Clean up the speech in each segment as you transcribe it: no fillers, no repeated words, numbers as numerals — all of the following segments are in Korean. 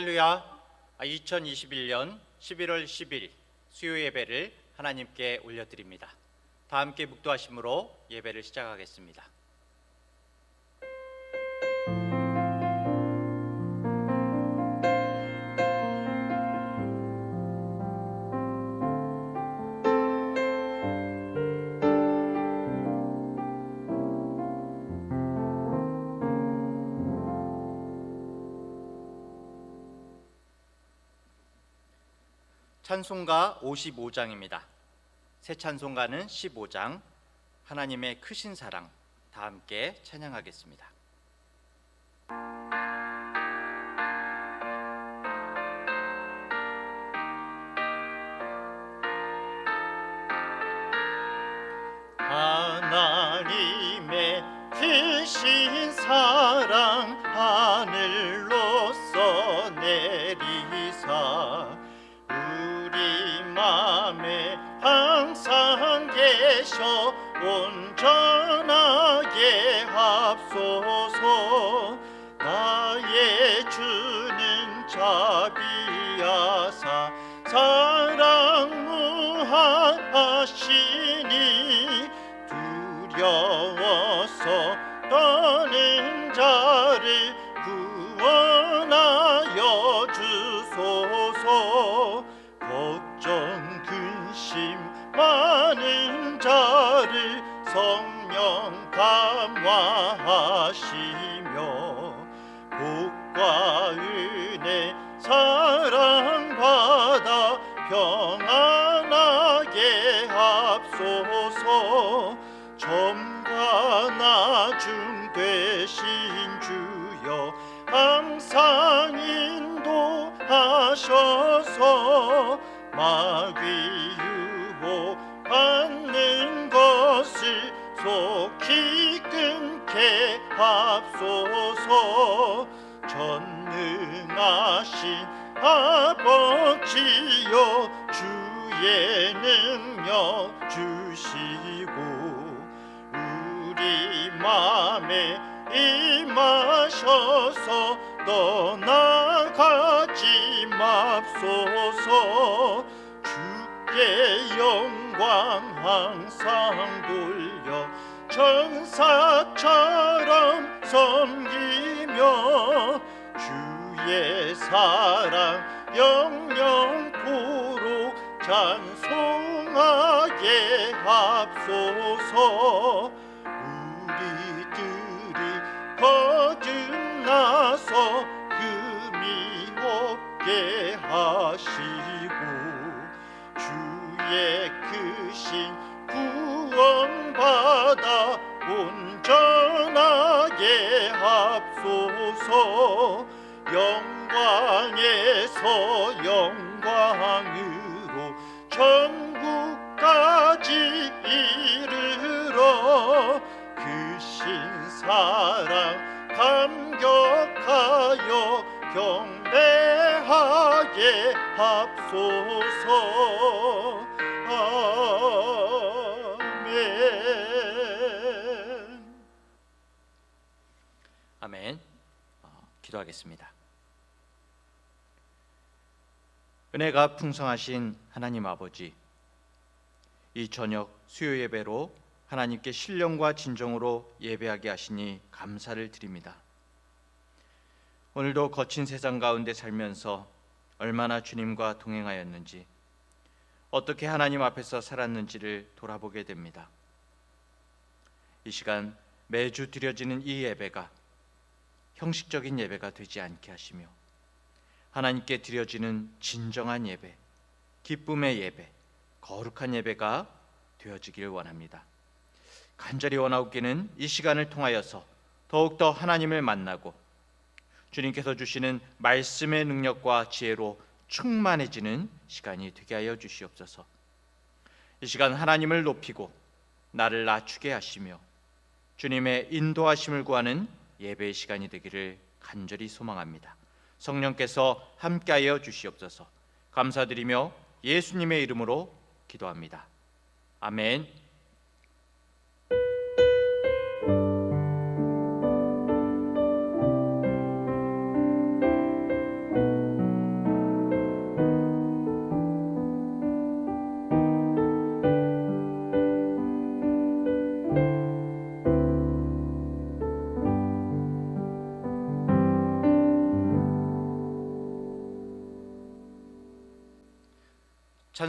할렐루야. 2021년 11월 10일 수요 예배를 하나님께 올려드립니다. 다 함께 묵도하심으로 예배를 시작하겠습니다. 찬송가 55장입니다. 새 찬송가는 15장, 하나님의 크신 사랑, 다 함께 찬양하겠습니다. 하나님의 크신 사랑 하늘로서 내리사 우리 맘에 항상 계셔 온전하게 합소서. 나의 주는 자비하사 사랑 무한하시니 두려워서 떠는 자를 구원하여 주소서. 걱정 근심 많은 자를 성령 감화하시며 복과 은혜 사랑받아 평안하게 합소서. 점과 나중 되신 주여 항상 인도하셔서 마귀 유혹 받는 것을 속히 끊게 합소서. 전능하신 아버지여 주의 능력 주시고 우리 맘에 임하셔서 떠나가지 맙소서. 주께 영광 항상 돌려 천사처럼 섬기며 주의 사랑 영영토록 찬송하게 합소서. 우리들이 거듭나서 흠이 없게 하시고 주의 크신 구원받아 온전하게 합소서. 영광에서 영광으로 천국까지 이르러 크신 사랑 감격하여 경배하게 합소서. 아멘. 아멘. 기도하겠습니다. 은혜가 풍성하신 하나님 아버지, 이 저녁 수요 예배로 하나님께 신령과 진정으로 예배하게 하시니 감사를 드립니다. 오늘도 거친 세상 가운데 살면서 얼마나 주님과 동행하였는지, 어떻게 하나님 앞에서 살았는지를 돌아보게 됩니다. 이 시간 매주 드려지는 이 예배가 형식적인 예배가 되지 않게 하시며 하나님께 드려지는 진정한 예배, 기쁨의 예배, 거룩한 예배가 되어지길 원합니다. 간절히 원하옵기는 이 시간을 통하여서 더욱더 하나님을 만나고 주님께서 주시는 말씀의 능력과 지혜로 충만해지는 시간이 되게 하여 주시옵소서. 이 시간 하나님을 높이고 나를 낮추게 하시며 주님의 인도하심을 구하는 예배의 시간이 되기를 간절히 소망합니다. 성령께서 함께하여 주시옵소서. 감사드리며 예수님의 이름으로 기도합니다. 아멘.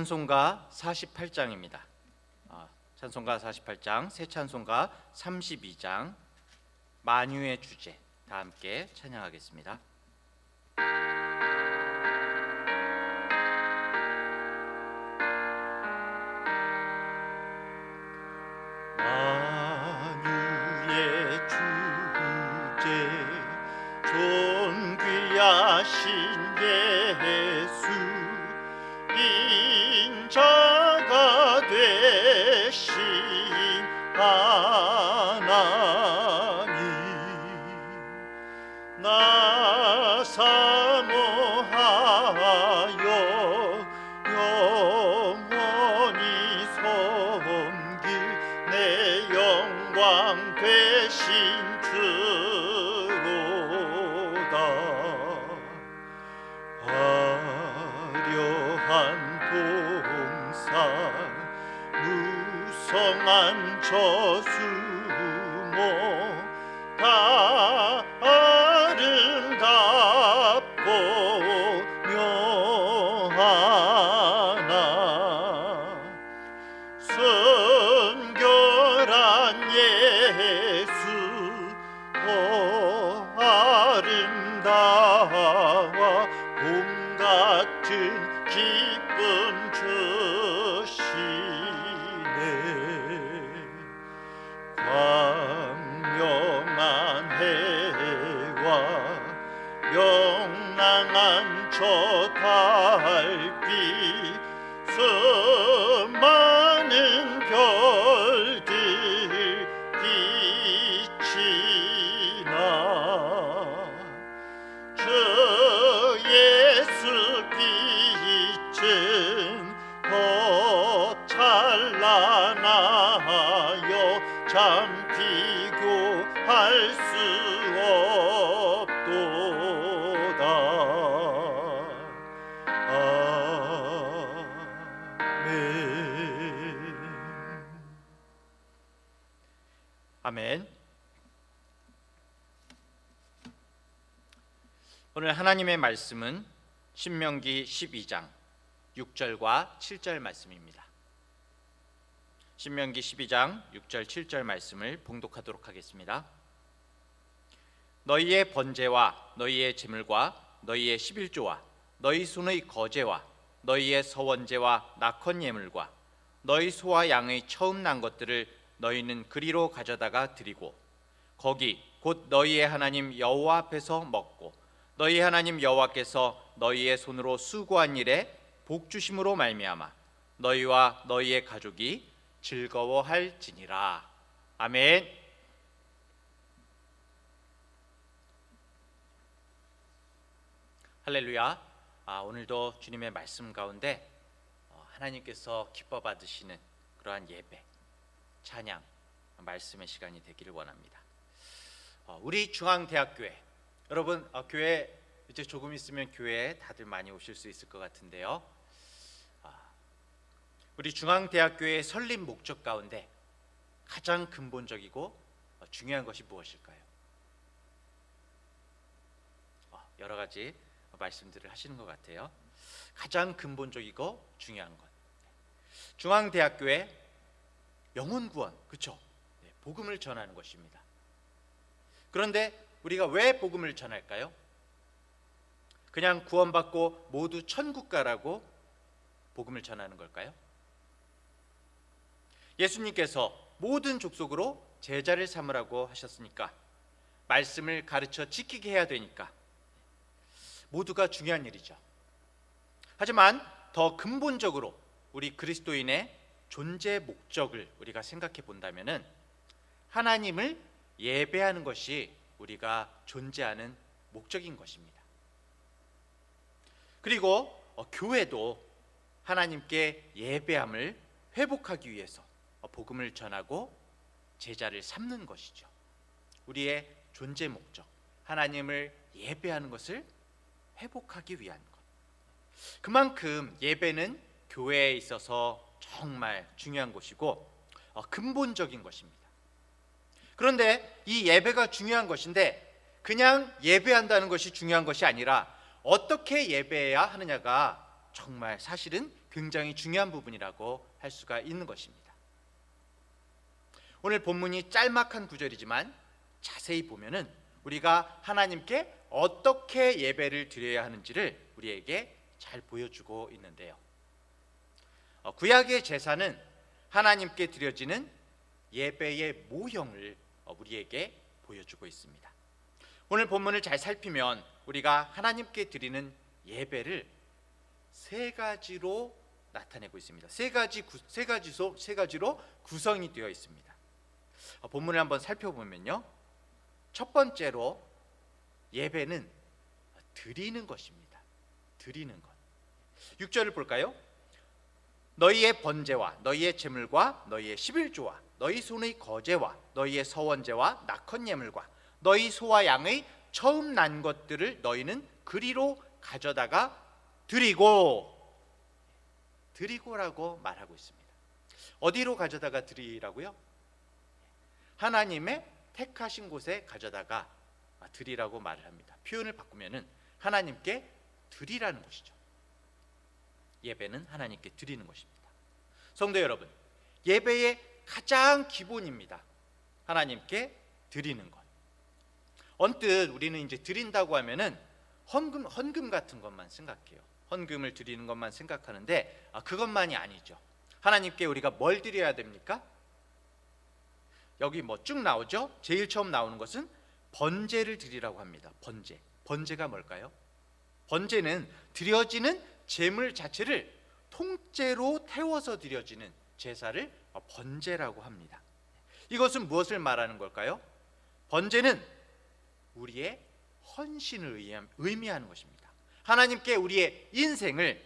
찬송가 48장입니다. 찬송가 48장, 새 찬송가 32장, 만유의 주제 다 함께 찬양하겠습니다. 만유의 주제 존귀하신 예수 인자가 되신 하나님 나 사모하여 영원히 섬길 내 영광 되신 주로다. 화려한 동산 무성한 저수모 다 아름답고 묘하나 순결한 예수 더 아름다워 봄 같은 기쁨 주시네. 광명한 해와 명랑한 저 달빛 수많은 별들 빛이 나 주 예수 빛은 더 찬란하여 잠기고 할 수 없도다. 아멘. 오늘 하나님의 말씀은 신명기 12장 6절과 7절 말씀입니다. 신명기 12장 6절 7절 말씀을 봉독하도록 하겠습니다. 너희의 번제와 너희의 제물과 너희의 11조와 너희 손의 거제와 너희의 서원제와 낙헌 예물과 너희 소와 양의 처음 난 것들을 너희는 그리로 가져다가 드리고 거기 곧 너희의 하나님 여호와 앞에서 먹고 너희 하나님 여호와께서 너희의 손으로 수고한 일에 복 주심으로 말미암아 너희와 너희의 가족이 즐거워할지니라. 아멘. 할렐루야. 오늘도 주님의 말씀 가운데 하나님께서 기뻐 받으시는 그러한 예배, 찬양, 말씀의 시간이 되기를 원합니다. 우리 중앙대학교회, 여러분 교회 이제 조금 있으면 교회에 다들 많이 오실 수 있을 것 같은데요. 우리 중앙대학교의 설립 목적 가운데 가장 근본적이고 중요한 것이 무엇일까요? 여러 가지 말씀들을 하시는 것 같아요. 가장 근본적이고 중요한 것, 중앙대학교의 영혼 구원, 그렇죠? 복음을 전하는 것입니다. 그런데 우리가 왜 복음을 전할까요? 그냥 구원받고 모두 천국 가라고 복음을 전하는 걸까요? 예수님께서 모든 족속으로 제자를 삼으라고 하셨으니까, 말씀을 가르쳐 지키게 해야 되니까 모두가 중요한 일이죠. 하지만 더 근본적으로 우리 그리스도인의 존재 목적을 우리가 생각해 본다면은 하나님을 예배하는 것이 우리가 존재하는 목적인 것입니다. 그리고 교회도 하나님께 예배함을 회복하기 위해서 복음을 전하고 제자를 삼는 것이죠. 우리의 존재 목적, 하나님을 예배하는 것을 회복하기 위한 것. 그만큼 예배는 교회에 있어서 정말 중요한 것이고 근본적인 것입니다. 그런데 이 예배가 중요한 것인데 그냥 예배한다는 것이 중요한 것이 아니라 어떻게 예배해야 하느냐가 정말 사실은 굉장히 중요한 부분이라고 할 수가 있는 것입니다. 오늘 본문이 짤막한 구절이지만 자세히 보면은 우리가 하나님께 어떻게 예배를 드려야 하는지를 우리에게 잘 보여주고 있는데요. 구약의 제사는 하나님께 드려지는 예배의 모형을 우리에게 보여주고 있습니다. 오늘 본문을 잘 살피면 우리가 하나님께 드리는 예배를 세 가지로 나타내고 있습니다. 세 가지로 구성이 되어 있습니다. 본문을 한번 살펴보면요, 첫 번째로 예배는 드리는 것입니다. 드리는 것. 6절을 볼까요? 너희의 번제와 너희의 제물과 너희의 11조와 너희 손의 거제와 너희의 서원제와 낙헌 예물과 너희 소와 양의 처음 난 것들을 너희는 그리로 가져다가 드리고라고 말하고 있습니다. 어디로 가져다가 드리라고요? 하나님의 택하신 곳에 가져다가 드리라고 말을 합니다. 표현을 바꾸면은 하나님께 드리라는 것이죠. 예배는 하나님께 드리는 것입니다. 성도 여러분, 예배의 가장 기본입니다. 하나님께 드리는 것. 언뜻 우리는 이제 드린다고 하면은 헌금 같은 것만 생각해요. 헌금을 드리는 것만 생각하는데 그것만이 아니죠. 하나님께 우리가 뭘 드려야 됩니까? 여기 뭐 쭉 나오죠. 제일 처음 나오는 것은 번제를 드리라고 합니다. 번제가 뭘까요? 번제는 드려지는 제물 자체를 통째로 태워서 드려지는 제사를 번제라고 합니다. 이것은 무엇을 말하는 걸까요? 번제는 우리의 헌신을 의미하는 것입니다. 하나님께 우리의 인생을,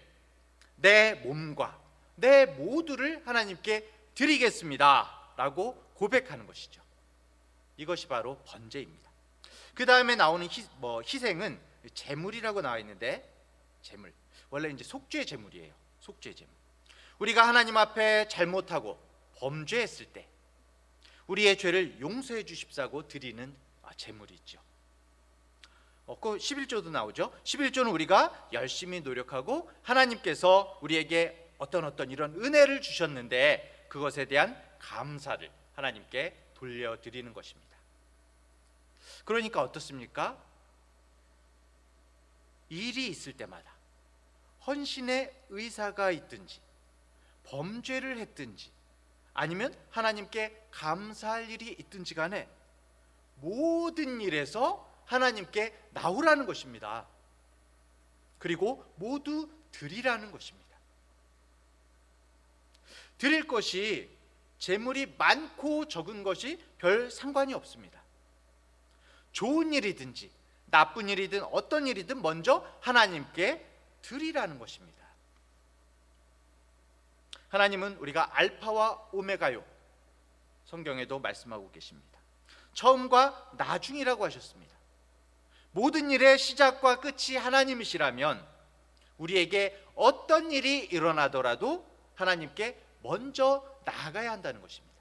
내 몸과 내 모두를 하나님께 드리겠습니다 라고 고백하는 것이죠. 이것이 바로 번제입니다. 그 다음에 나오는 희생은 제물이라고 나와 있는데, 제물 원래 이제 속죄 제물이에요. 속죄 제물. 우리가 하나님 앞에 잘못하고 범죄했을 때 우리의 죄를 용서해 주십사고 드리는 제물이 있죠. 그 11조도 나오죠. 11조는 우리가 열심히 노력하고 하나님께서 우리에게 어떤 이런 은혜를 주셨는데 그것에 대한 감사를 하나님께 돌려드리는 것입니다. 그러니까 어떻습니까? 일이 있을 때마다 헌신의 의사가 있든지 범죄를 했든지 아니면 하나님께 감사할 일이 있든지 간에 모든 일에서 하나님께 나오라는 것입니다. 그리고 모두 드리라는 것입니다. 드릴 것이 재물이 많고 적은 것이 별 상관이 없습니다. 좋은 일이든지 나쁜 일이든 어떤 일이든 먼저 하나님께 드리라는 것입니다. 하나님은 우리가 알파와 오메가요, 성경에도 말씀하고 계십니다. 처음과 나중이라고 하셨습니다. 모든 일의 시작과 끝이 하나님이시라면 우리에게 어떤 일이 일어나더라도 하나님께 먼저 나아가야 한다는 것입니다.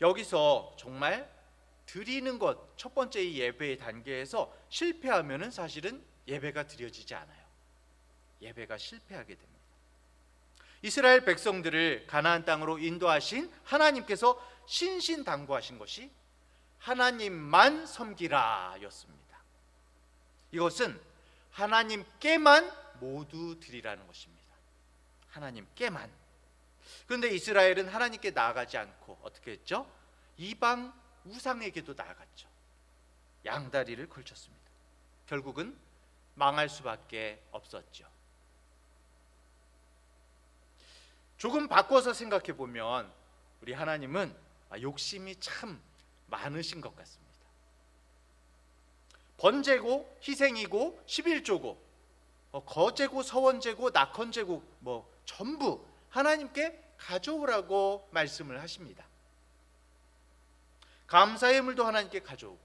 여기서 정말 드리는 것, 첫 번째 이 예배의 단계에서 실패하면은 사실은 예배가 드려지지 않아요. 예배가 실패하게 됩니다. 이스라엘 백성들을 가나안 땅으로 인도하신 하나님께서 신신당부하신 것이 하나님만 섬기라 였습니다. 이것은 하나님께만 모두 드리라는 것입니다. 하나님께만. 그런데 이스라엘은 하나님께 나아가지 않고 어떻게 했죠? 이방 우상에게도 나아갔죠. 양다리를 걸쳤습니다. 결국은 망할 수밖에 없었죠. 조금 바꿔서 생각해 보면 우리 하나님은 욕심이 참 많으신 것 같습니다. 번제고 희생이고 11조고 거제고 서원제고 낙헌제고 전부 하나님께 가져오라고 말씀을 하십니다. 감사의 물도 하나님께 가져오고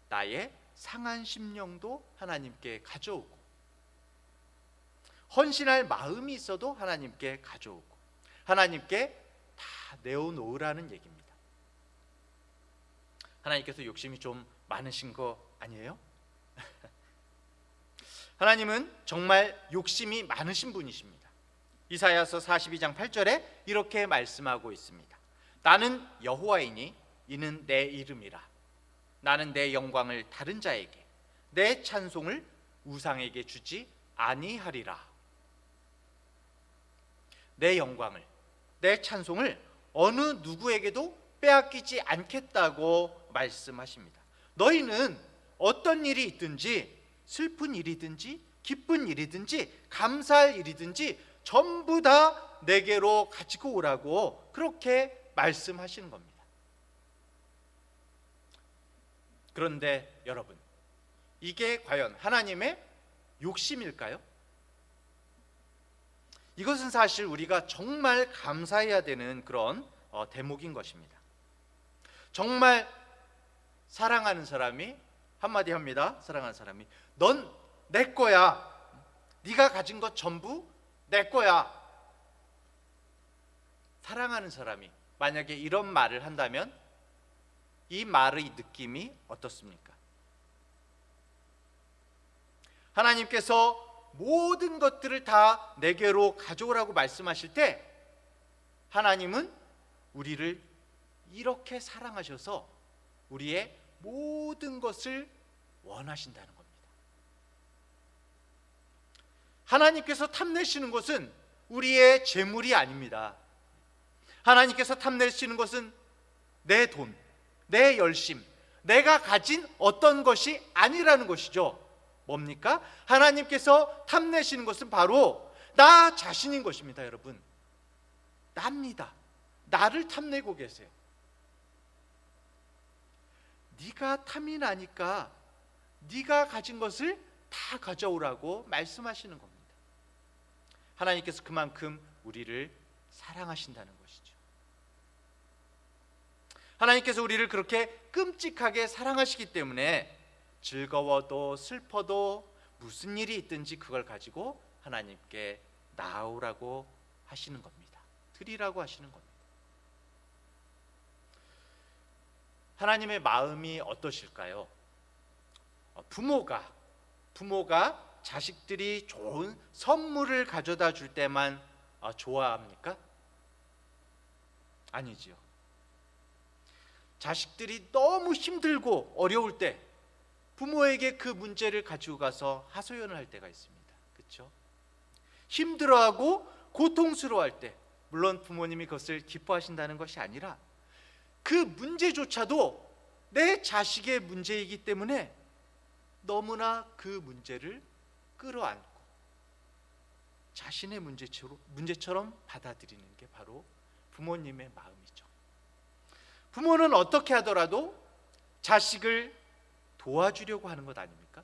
나의 상한 심령도 하나님께 가져오고 헌신할 마음이 있어도 하나님께 가져오고 하나님께 다 내어놓으라는 얘기입니다. 하나님께서 욕심이 좀 많으신 거 아니에요? 하나님은 정말 욕심이 많으신 분이십니다. 이사야서 42장 8절에 이렇게 말씀하고 있습니다. 나는 여호와이니 이는 내 이름이라. 나는 내 영광을 다른 자에게, 내 찬송을 우상에게 주지 아니하리라. 내 영광을, 내 찬송을 어느 누구에게도 빼앗기지 않겠다고 말씀하십니다. 너희는 어떤 일이 있든지, 슬픈 일이든지 기쁜 일이든지 감사할 일이든지 전부 다 내게로 가지고 오라고 그렇게 말씀하시는 겁니다. 그런데 여러분, 이게 과연 하나님의 욕심일까요? 이것은 사실 우리가 정말 감사해야 되는 그런 대목인 것입니다. 정말 사랑하는 사람이 한마디 합니다. 사랑하는 사람이 넌 내 거야. 네가 가진 것 전부 내 거야. 사랑하는 사람이 만약에 이런 말을 한다면 이 말의 느낌이 어떻습니까? 하나님께서 모든 것들을 다 내게로 가져오라고 말씀하실 때 하나님은 우리를 이렇게 사랑하셔서 우리의 모든 것을 원하신다는 겁니다. 하나님께서 탐내시는 것은 우리의 재물이 아닙니다. 하나님께서 탐내시는 것은 내 돈, 내 열심, 내가 가진 어떤 것이 아니라는 것이죠. 뭡니까? 하나님께서 탐내시는 것은 바로 나 자신인 것입니다. 여러분, 납니다. 나를 탐내고 계세요. 네가 탐이 나니까 네가 가진 것을 다 가져오라고 말씀하시는 겁니다. 하나님께서 그만큼 우리를 사랑하신다는 것이죠. 하나님께서 우리를 그렇게 끔찍하게 사랑하시기 때문에 즐거워도 슬퍼도 무슨 일이 있든지 그걸 가지고 하나님께 나오라고 하시는 겁니다. 드리라고 하시는 겁니다. 하나님의 마음이 어떠실까요? 부모가 자식들이 좋은 선물을 가져다 줄 때만 좋아합니까? 아니지요. 자식들이 너무 힘들고 어려울 때 부모에게 그 문제를 가지고 가서 하소연을 할 때가 있습니다. 그렇죠? 힘들어하고 고통스러워할 때 물론 부모님이 그것을 기뻐하신다는 것이 아니라 그 문제조차도 내 자식의 문제이기 때문에 너무나 그 문제를 끌어안고 자신의 문제처럼 받아들이는 게 바로 부모님의 마음이죠. 부모는 어떻게 하더라도 자식을 도와주려고 하는 것 아닙니까?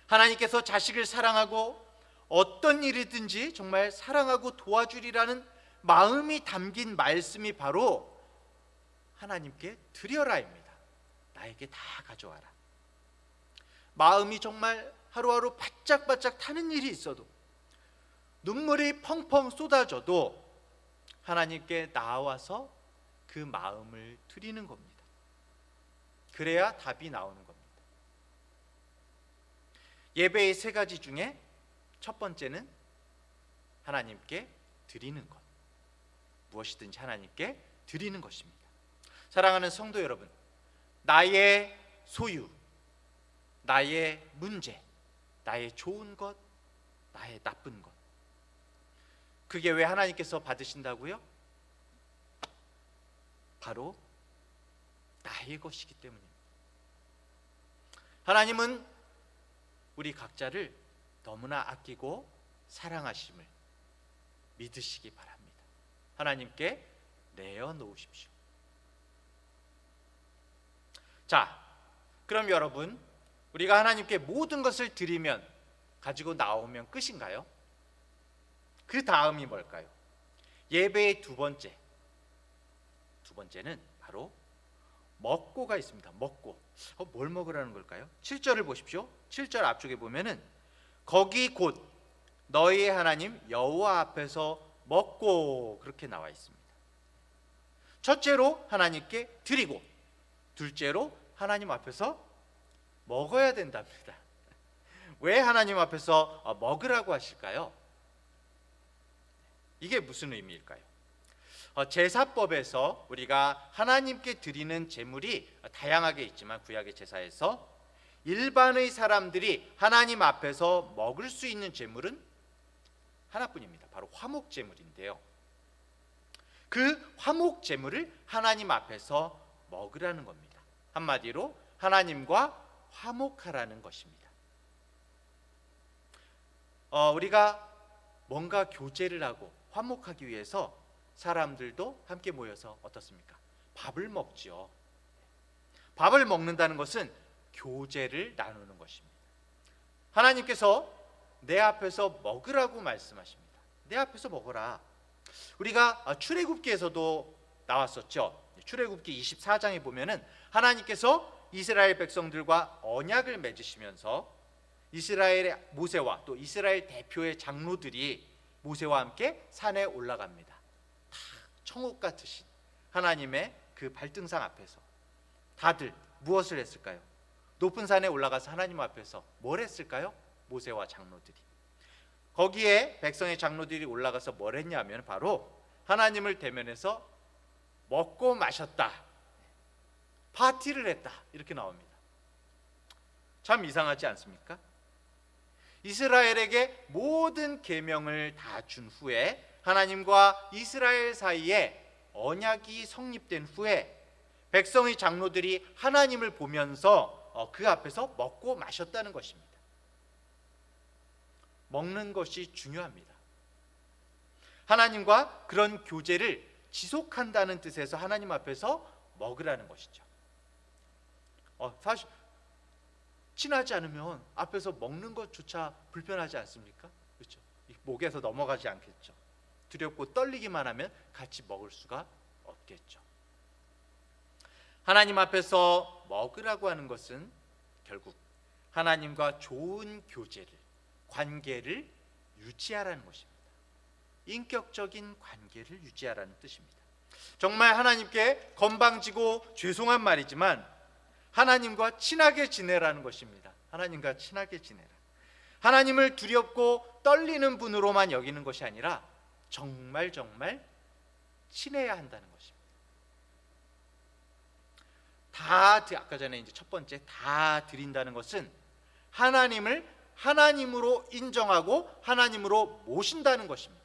하나님께서 자식을 사랑하고 어떤 일이든지 정말 사랑하고 도와주리라는 마음이 담긴 말씀이 바로 하나님께 드려라입니다. 나에게 다 가져와라. 마음이 정말 하루하루 바짝바짝 타는 일이 있어도 눈물이 펑펑 쏟아져도 하나님께 나와서 그 마음을 드리는 겁니다. 그래야 답이 나오는 겁니다. 예배의 세 가지 중에 첫 번째는 하나님께 드리는 것. 무엇이든지 하나님께 드리는 것입니다. 사랑하는 성도 여러분, 나의 소유, 나의 문제, 나의 좋은 것, 나의 나쁜 것, 그게 왜 하나님께서 받으신다고요? 바로 나의 것이기 때문입니다. 하나님은 우리 각자를 너무나 아끼고 사랑하심을 믿으시기 바랍니다. 하나님께 내어놓으십시오. 자, 그럼 여러분, 우리가 하나님께 모든 것을 드리면, 가지고 나오면 끝인가요? 그 다음이 뭘까요? 예배의 두 번째는 바로 먹고가 있습니다. 먹고. 뭘 먹으라는 걸까요? 7절을 보십시오. 7절 앞쪽에 보면은 거기 곧 너희의 하나님 여호와 앞에서 먹고, 그렇게 나와 있습니다. 첫째로 하나님께 드리고, 둘째로 하나님 앞에서 먹어야 된답니다. 왜 하나님 앞에서 먹으라고 하실까요? 이게 무슨 의미일까요? 제사법에서 우리가 하나님께 드리는 제물이 다양하게 있지만 구약의 제사에서 일반의 사람들이 하나님 앞에서 먹을 수 있는 제물은 하나뿐입니다. 바로 화목 제물인데요. 그 화목 제물을 하나님 앞에서 먹으라는 겁니다. 한마디로 하나님과 화목하라는 것입니다. 우리가 뭔가 교제를 하고 화목하기 위해서 사람들도 함께 모여서 어떻습니까? 밥을 먹지요. 밥을 먹는다는 것은 교제를 나누는 것입니다. 하나님께서 내 앞에서 먹으라고 말씀하십니다. 내 앞에서 먹어라. 우리가 출애굽기에서도 나왔었죠. 출애굽기 24장에 보면은 하나님께서 이스라엘 백성들과 언약을 맺으시면서 이스라엘의 모세와 또 이스라엘 대표의 장로들이 모세와 함께 산에 올라갑니다. 다 청옥 같으신 하나님의 그 발등상 앞에서 다들 무엇을 했을까요? 높은 산에 올라가서 하나님 앞에서 뭘 했을까요? 모세와 장로들이. 거기에 백성의 장로들이 올라가서 뭘 했냐면 바로 하나님을 대면해서 먹고 마셨다, 파티를 했다, 이렇게 나옵니다. 참 이상하지 않습니까? 이스라엘에게 모든 계명을 다 준 후에 하나님과 이스라엘 사이에 언약이 성립된 후에 백성의 장로들이 하나님을 보면서 그 앞에서 먹고 마셨다는 것입니다. 먹는 것이 중요합니다. 하나님과 그런 교제를 지속한다는 뜻에서 하나님 앞에서 먹으라는 것이죠. 사실 친하지 않으면 앞에서 먹는 것조차 불편하지 않습니까? 그렇죠? 목에서 넘어가지 않겠죠. 두렵고 떨리기만 하면 같이 먹을 수가 없겠죠. 하나님 앞에서 먹으라고 하는 것은 결국 하나님과 좋은 교제를, 관계를 유지하라는 것입니다. 인격적인 관계를 유지하라는 뜻입니다. 정말 하나님께 건방지고 죄송한 말이지만 하나님과 친하게 지내라는 것입니다. 하나님과 친하게 지내라. 하나님을 두렵고 떨리는 분으로만 여기는 것이 아니라 정말 친해야 한다는 것입니다. 아까 전에 이제 첫 번째 다 드린다는 것은 하나님을 하나님으로 인정하고 하나님으로 모신다는 것입니다.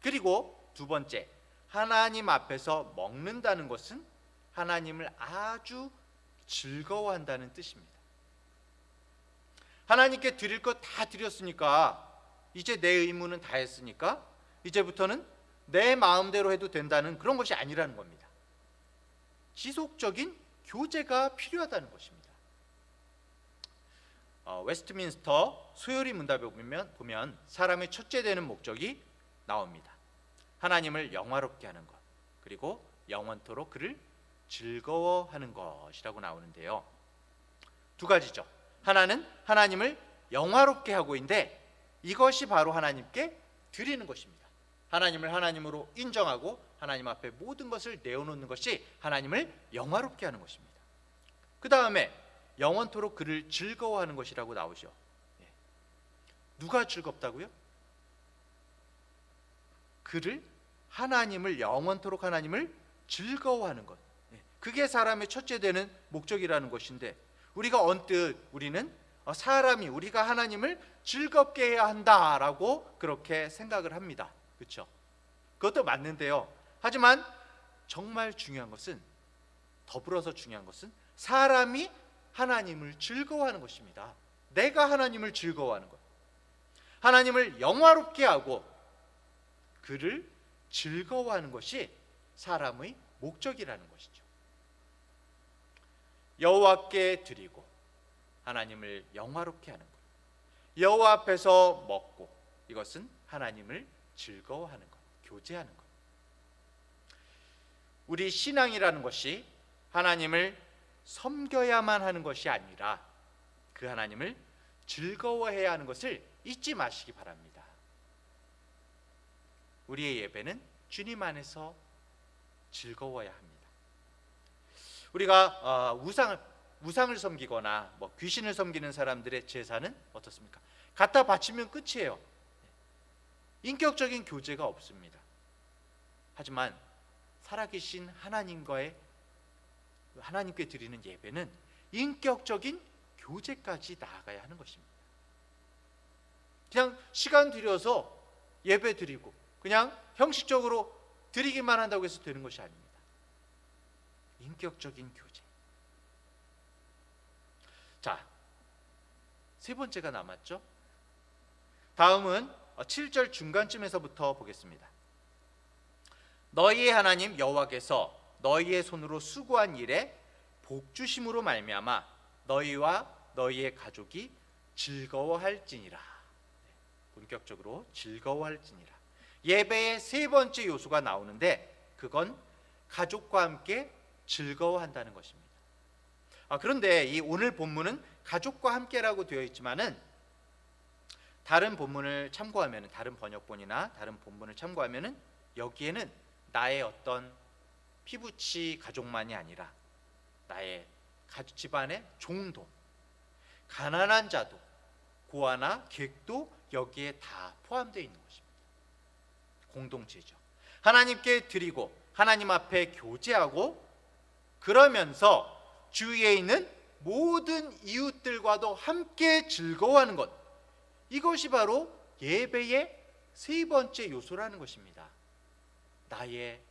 그리고 두 번째, 하나님 앞에서 먹는다는 것은 하나님을 아주 즐거워한다는 뜻입니다. 하나님께 드릴 것 다 드렸으니까 이제 내 의무는 다 했으니까 이제부터는 내 마음대로 해도 된다는 그런 것이 아니라는 겁니다. 지속적인 교제가 필요하다는 것입니다. 웨스트민스터 소요리 문답에 보면 사람의 첫째 되는 목적이 나옵니다. 하나님을 영화롭게 하는 것, 그리고 영원토록 그를 즐거워하는 것이라고 나오는데요. 두 가지죠. 하나는 하나님을 영화롭게 하고 있는데 이것이 바로 하나님께 드리는 것입니다. 하나님을 하나님으로 인정하고 하나님 앞에 모든 것을 내어놓는 것이 하나님을 영화롭게 하는 것입니다. 그 다음에 영원토록 그를 즐거워하는 것이라고 나오죠. 누가 즐겁다고요? 하나님을 영원토록 하나님을 즐거워하는 것. 그게 사람의 첫째 되는 목적이라는 것인데 우리가 언뜻 우리는 우리가 하나님을 즐겁게 해야 한다라고 그렇게 생각을 합니다. 그렇죠? 그것도 맞는데요. 하지만 정말 중요한 것은, 더불어서 중요한 것은 사람이 하나님을 즐거워하는 것입니다. 내가 하나님을 즐거워하는 것, 하나님을 영화롭게 하고 그를 즐거워하는 것이 사람의 목적이라는 것이죠. 여호와께 드리고 하나님을 영화롭게 하는 것, 여호와 앞에서 먹고 이것은 하나님을 즐거워하는 것, 교제하는 것. 우리 신앙이라는 것이 하나님을 섬겨야만 하는 것이 아니라 그 하나님을 즐거워해야 하는 것을 잊지 마시기 바랍니다. 우리의 예배는 주님 안에서 즐거워야 합니다. 우리가 우상을 섬기거나 귀신을 섬기는 사람들의 제사는 어떻습니까? 갖다 바치면 끝이에요. 인격적인 교제가 없습니다. 하지만 살아계신 하나님께 드리는 예배는 인격적인 교제까지 나아가야 하는 것입니다. 그냥 시간 들여서 예배 드리고 그냥 형식적으로 드리기만 한다고 해서 되는 것이 아닙니다. 인격적인 교제. 자, 세 번째가 남았죠. 다음은 7절 중간쯤에서부터 보겠습니다. 너희의 하나님 여호와께서 너희의 손으로 수고한 일에 복 주심으로 말미암아 너희와 너희의 가족이 즐거워할지니라. 본격적으로 즐거워할지니라. 예배의 세 번째 요소가 나오는데 그건 가족과 함께 즐거워한다는 것입니다. 그런데 이 오늘 본문은 가족과 함께라고 되어 있지만은 다른 본문을 참고하면, 다른 번역본이나 다른 본문을 참고하면은 여기에는 나의 어떤 피부치 가족만이 아니라 나의 집안의 종도, 가난한 자도, 고아나 객도 여기에 다 포함되어 있는 것입니다. 공동체죠. 하나님께 드리고 하나님 앞에 교제하고 그러면서 주위에 있는 모든 이웃들과도 함께 즐거워하는 것, 이것이 바로 예배의 세 번째 요소라는 것입니다. 나의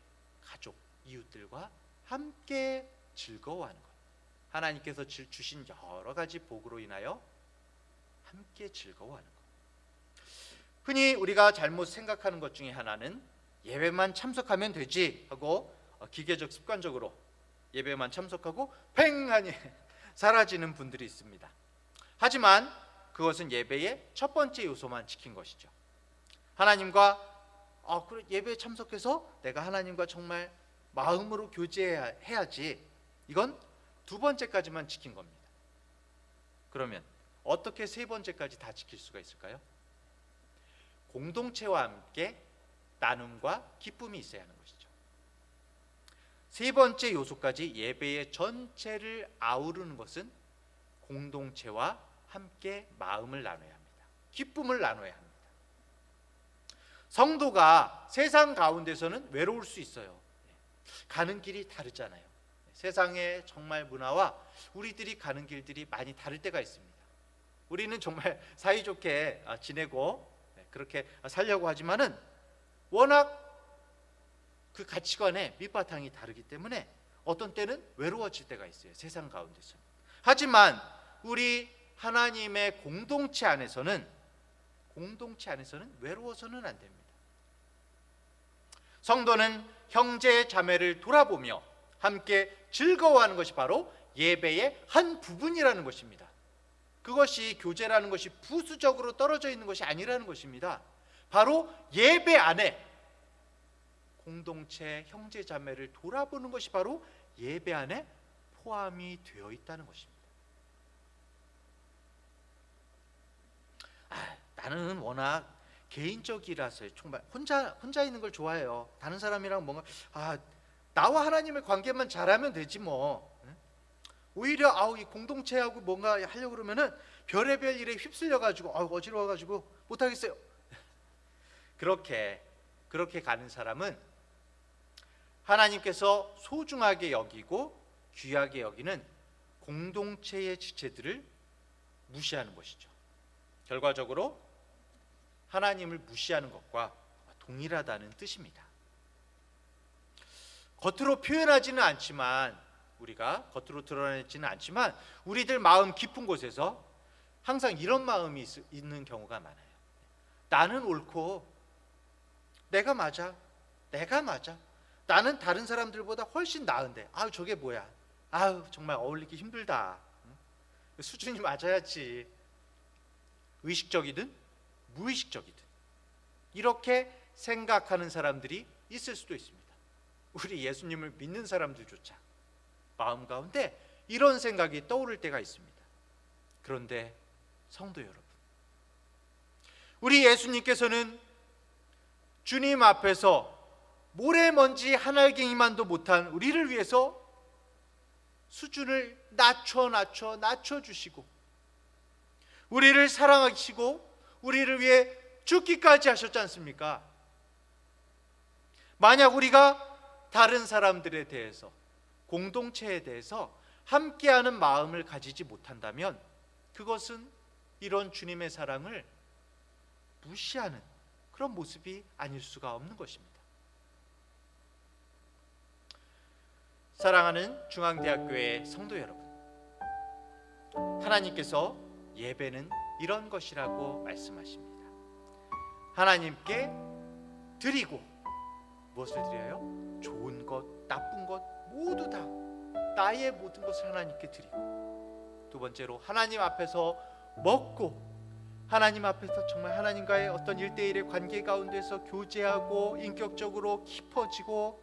가족, 이웃들과 함께 즐거워하는 것. 하나님께서 주신 여러 가지 복으로 인하여 함께 즐거워하는 것. 흔히 우리가 잘못 생각하는 것 중에 하나는 예배만 참석하면 되지 하고 기계적 습관적으로 예배만 참석하고 팽하니 사라지는 분들이 있습니다. 하지만 그것은 예배의 첫 번째 요소만 지킨 것이죠. 하나님과 그래, 예배에 참석해서 내가 하나님과 정말 마음으로 교제해야지, 이건 두 번째까지만 지킨 겁니다. 그러면 어떻게 세 번째까지 다 지킬 수가 있을까요? 공동체와 함께 나눔과 기쁨이 있어야 하는 것이죠. 세 번째 요소까지 예배의 전체를 아우르는 것은 공동체와 함께 마음을 나눠야 합니다. 기쁨을 나눠야 합니다. 성도가 세상 가운데서는 외로울 수 있어요. 가는 길이 다르잖아요. 세상의 정말 문화와 우리들이 가는 길들이 많이 다를 때가 있습니다. 우리는 정말 사이좋게 지내고 그렇게 살려고 하지만은 워낙 그 가치관의 밑바탕이 다르기 때문에 어떤 때는 외로워질 때가 있어요. 세상 가운데서. 하지만 우리 하나님의 공동체 안에서는 외로워서는 안 됩니다. 성도는 형제 자매를 돌아보며 함께 즐거워하는 것이 바로 예배의 한 부분이라는 것입니다. 그것이 교제라는 것이 부수적으로 떨어져 있는 것이 아니라는 것입니다. 바로 예배 안에 공동체 형제 자매를 돌아보는 것이 바로 예배 안에 포함이 되어 있다는 것입니다. 나는 워낙 개인적이라서 정말 혼자 있는 걸 좋아해요. 다른 사람이랑 뭔가 나와 하나님의 관계만 잘하면 되지 뭐. 오히려 이 공동체하고 뭔가 하려고 그러면은 별의별 일에 휩쓸려 가지고 어지러워 가지고 못 하겠어요. 그렇게 가는 사람은 하나님께서 소중하게 여기고 귀하게 여기는 공동체의 지체들을 무시하는 것이죠. 결과적으로 하나님을 무시하는 것과 동일하다는 뜻입니다. 겉으로 표현하지는 않지만, 우리가 겉으로 드러내지는 않지만 우리들 마음 깊은 곳에서 항상 이런 마음이 있는 경우가 많아요. 나는 옳고 내가 맞아. 나는 다른 사람들보다 훨씬 나은데 저게 뭐야. 정말 어울리기 힘들다. 수준이 맞아야지. 의식적이든 무의식적이든 이렇게 생각하는 사람들이 있을 수도 있습니다. 우리 예수님을 믿는 사람들조차 마음 가운데 이런 생각이 떠오를 때가 있습니다. 그런데 성도 여러분, 우리 예수님께서는 주님 앞에서 모래먼지 하늘갱이만도 못한 우리를 위해서 수준을 낮춰 주시고 우리를 사랑하시고 우리를 위해 죽기까지 하셨지 않습니까? 만약 우리가 다른 사람들에 대해서, 공동체에 대해서 함께하는 마음을 가지지 못한다면 그것은 이런 주님의 사랑을 무시하는 그런 모습이 아닐 수가 없는 것입니다. 사랑하는 중앙대학교의 성도 여러분, 하나님께서 예배는 이런 것이라고 말씀하십니다. 하나님께 드리고, 무엇을 드려요? 좋은 것, 나쁜 것 모두 다 나의 모든 것을 하나님께 드리고, 두 번째로 하나님 앞에서 먹고, 하나님 앞에서 정말 하나님과의 어떤 1대1의 관계 가운데서 교제하고 인격적으로 깊어지고,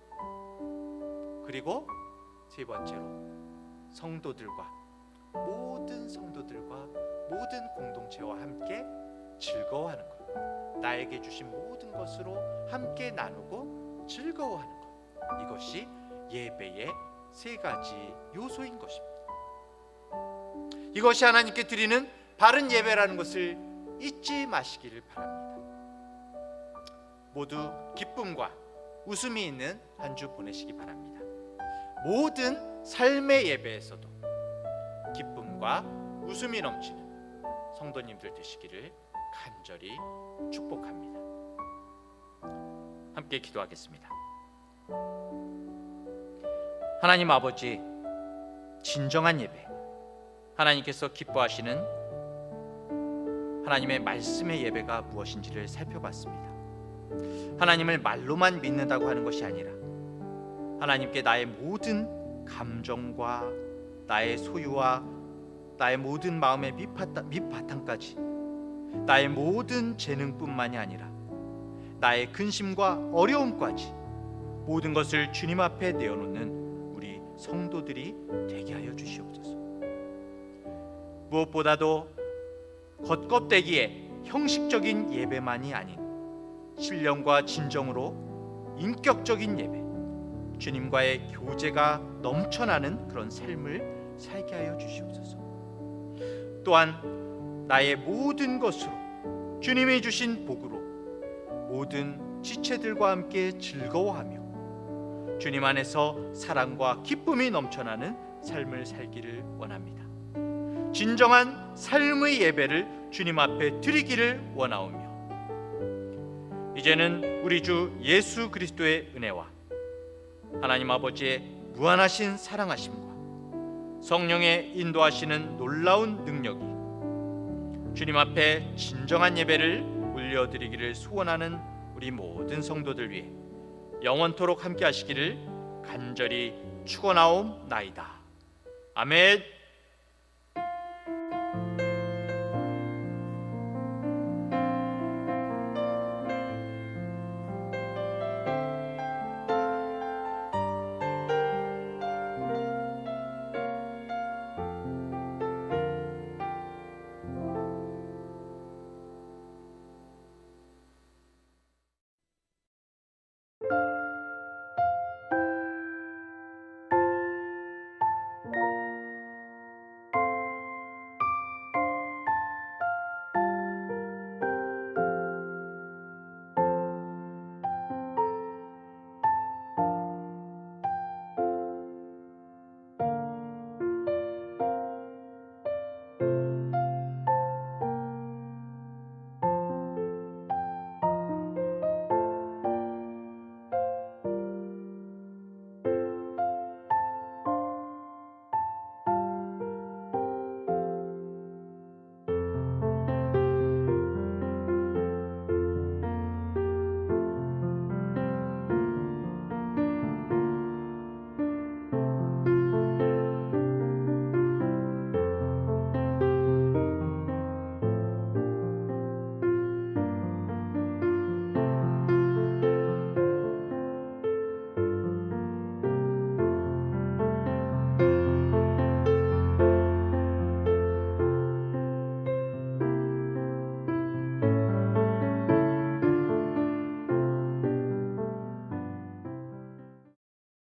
그리고 세 번째로 성도들과, 모든 성도들과 모든 공동체와 함께 즐거워하는 것, 나에게 주신 모든 것으로 함께 나누고 즐거워하는 것, 이것이 예배의 세 가지 요소인 것입니다. 이것이 하나님께 드리는 바른 예배라는 것을 잊지 마시기를 바랍니다. 모두 기쁨과 웃음이 있는 한 주 보내시기 바랍니다. 모든 삶의 예배에서도 기쁨과 웃음이 넘치는 성도님들 되시기를 간절히 축복합니다. 함께 기도하겠습니다. 하나님 아버지, 진정한 예배, 하나님께서 기뻐하시는 하나님의 말씀의 예배가 무엇인지를 살펴봤습니다. 하나님을 말로만 믿는다고 하는 것이 아니라 하나님께 나의 모든 감정과 나의 소유와 나의 모든 마음의 밑바탕까지, 나의 모든 재능뿐만이 아니라 나의 근심과 어려움까지 모든 것을 주님 앞에 내어놓는 우리 성도들이 되게 하여 주시옵소서. 무엇보다도 겉껍데기에 형식적인 예배만이 아닌 신령과 진정으로 인격적인 예배, 주님과의 교제가 넘쳐나는 그런 삶을 살게 하여 주시옵소서. 또한 나의 모든 것으로, 주님이 주신 복으로 모든 지체들과 함께 즐거워하며 주님 안에서 사랑과 기쁨이 넘쳐나는 삶을 살기를 원합니다. 진정한 삶의 예배를 주님 앞에 드리기를 원하오며, 이제는 우리 주 예수 그리스도의 은혜와 하나님 아버지의 무한하신 사랑하심과 성령의 인도하시는 놀라운 능력이 주님 앞에 진정한 예배를 올려드리기를 소원하는 우리 모든 성도들 위해 영원토록 함께 하시기를 간절히 축원하옵나이다. 아멘.